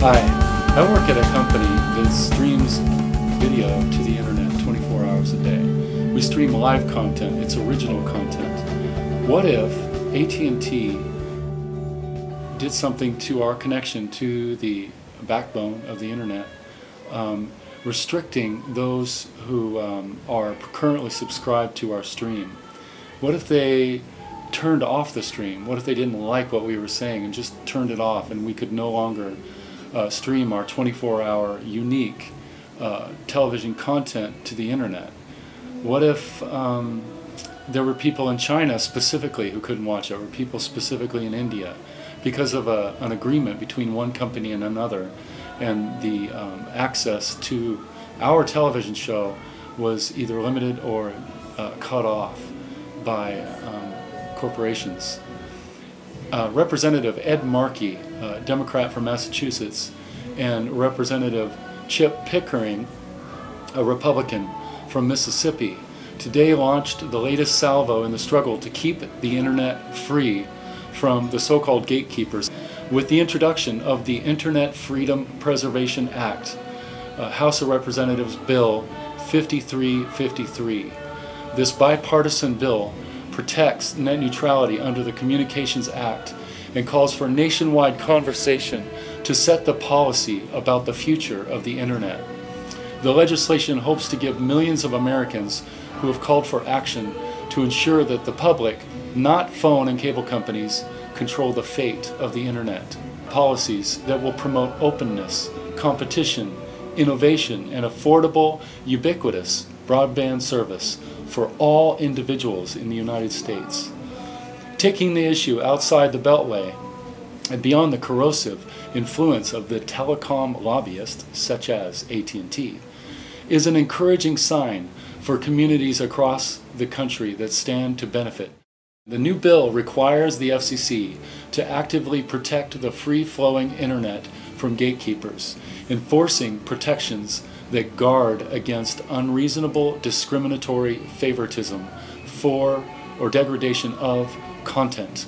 Hi, I work at a company that streams video to the internet 24 hours a day. We stream live content, it's original content. What if AT&T did something to our connection to the backbone of the internet, restricting those who are currently subscribed to our stream? What if they turned off the stream? What if they didn't like what we were saying and just turned it off, and we could no longer stream our 24-hour unique television content to the internet? What if there were people in China specifically who couldn't watch it, or people specifically in India, because of an agreement between one company and another, and the access to our television show was either limited or cut off by corporations? Representative Ed Markey, Democrat from Massachusetts, and Representative Chip Pickering, a Republican from Mississippi, today launched the latest salvo in the struggle to keep the internet free from the so-called gatekeepers with the introduction of the Internet Freedom Preservation Act, House of Representatives Bill 5353. This bipartisan bill protects net neutrality under the Communications Act and calls for nationwide conversation to set the policy about the future of the internet. The legislation hopes to give millions of Americans who have called for action to ensure that the public, not phone and cable companies, control the fate of the internet. Policies that will promote openness, competition, innovation, and affordable, ubiquitous broadband service for all individuals in the United States. Taking the issue outside the Beltway and beyond the corrosive influence of the telecom lobbyists, such as AT&T, is an encouraging sign for communities across the country that stand to benefit. The new bill requires the FCC to actively protect the free-flowing internet from gatekeepers, enforcing protections that guard against unreasonable discriminatory favoritism for or degradation of content.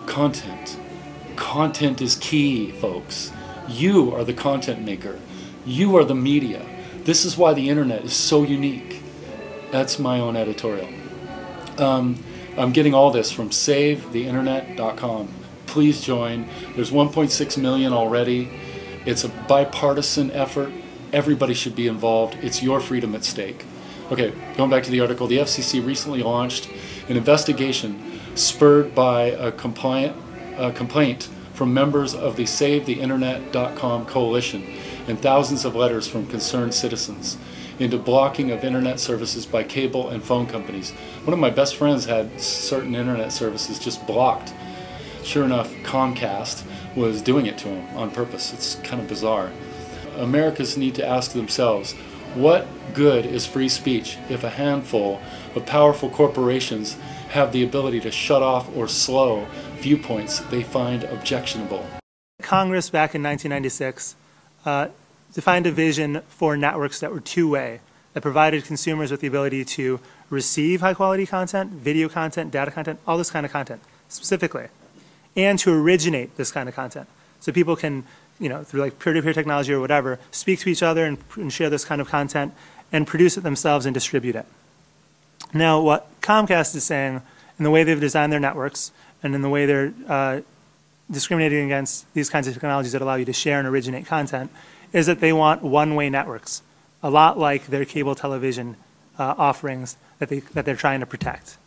Content is key, folks. You are the content maker. You are the media. This is why the internet is so unique. That's my own editorial. I'm getting all this from savetheinternet.com. Please join. There's 1.6 million already. It's a bipartisan effort. Everybody should be involved. It's your freedom at stake. Okay, going back to the article, the FCC recently launched an investigation spurred by a complaint from members of the savetheinternet.com coalition and thousands of letters from concerned citizens into blocking of internet services by cable and phone companies. One of my best friends had certain internet services just blocked. Sure enough, Comcast was doing it to him on purpose. It's kind of bizarre. Americans need to ask themselves, what good is free speech if a handful of powerful corporations have the ability to shut off or slow viewpoints they find objectionable? Congress back in 1996 defined a vision for networks that were two-way, that provided consumers with the ability to receive high-quality content, video content, data content, all this kind of content specifically, and to originate this kind of content. So people can, through like peer-to-peer technology or whatever, speak to each other and share this kind of content and produce it themselves and distribute it. Now, what Comcast is saying, in the way they've designed their networks and in the way they're discriminating against these kinds of technologies that allow you to share and originate content, is that they want one-way networks, a lot like their cable television offerings that they're trying to protect.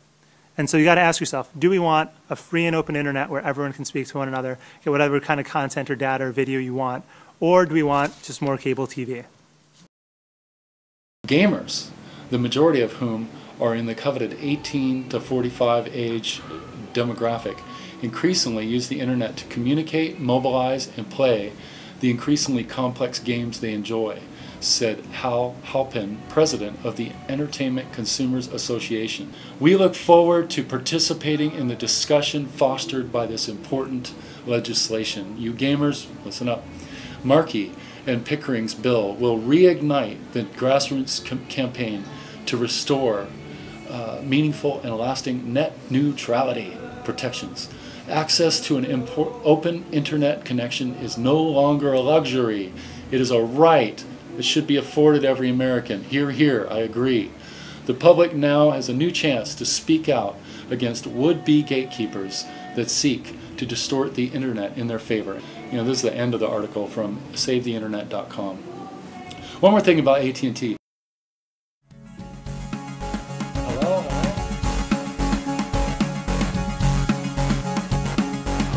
And so you got to ask yourself, do we want a free and open internet where everyone can speak to one another, get whatever kind of content or data or video you want, or do we want just more cable TV? Gamers, the majority of whom are in the coveted 18 to 45 age demographic, increasingly use the internet to communicate, mobilize, and play the increasingly complex games they enjoy, said Hal Halpin, president of the Entertainment Consumers Association. We look forward to participating in the discussion fostered by this important legislation. You gamers, listen up. Markey and Pickering's bill will reignite the grassroots campaign to restore meaningful and lasting net neutrality protections Access to an open internet connection is no longer a luxury. It is a right that should be afforded every American. Hear, hear, I agree. The public now has a new chance to speak out against would-be gatekeepers that seek to distort the internet in their favor. You know, this is the end of the article from savetheinternet.com. One more thing about AT&T. Hello?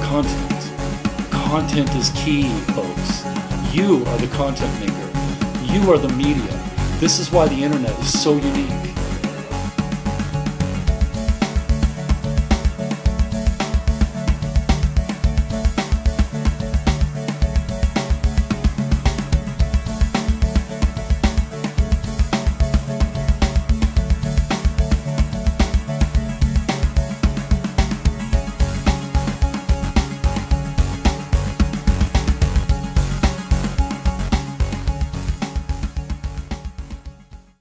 Content. Content is key, folks. You are the content maker. You are the media. This is why the internet is so unique.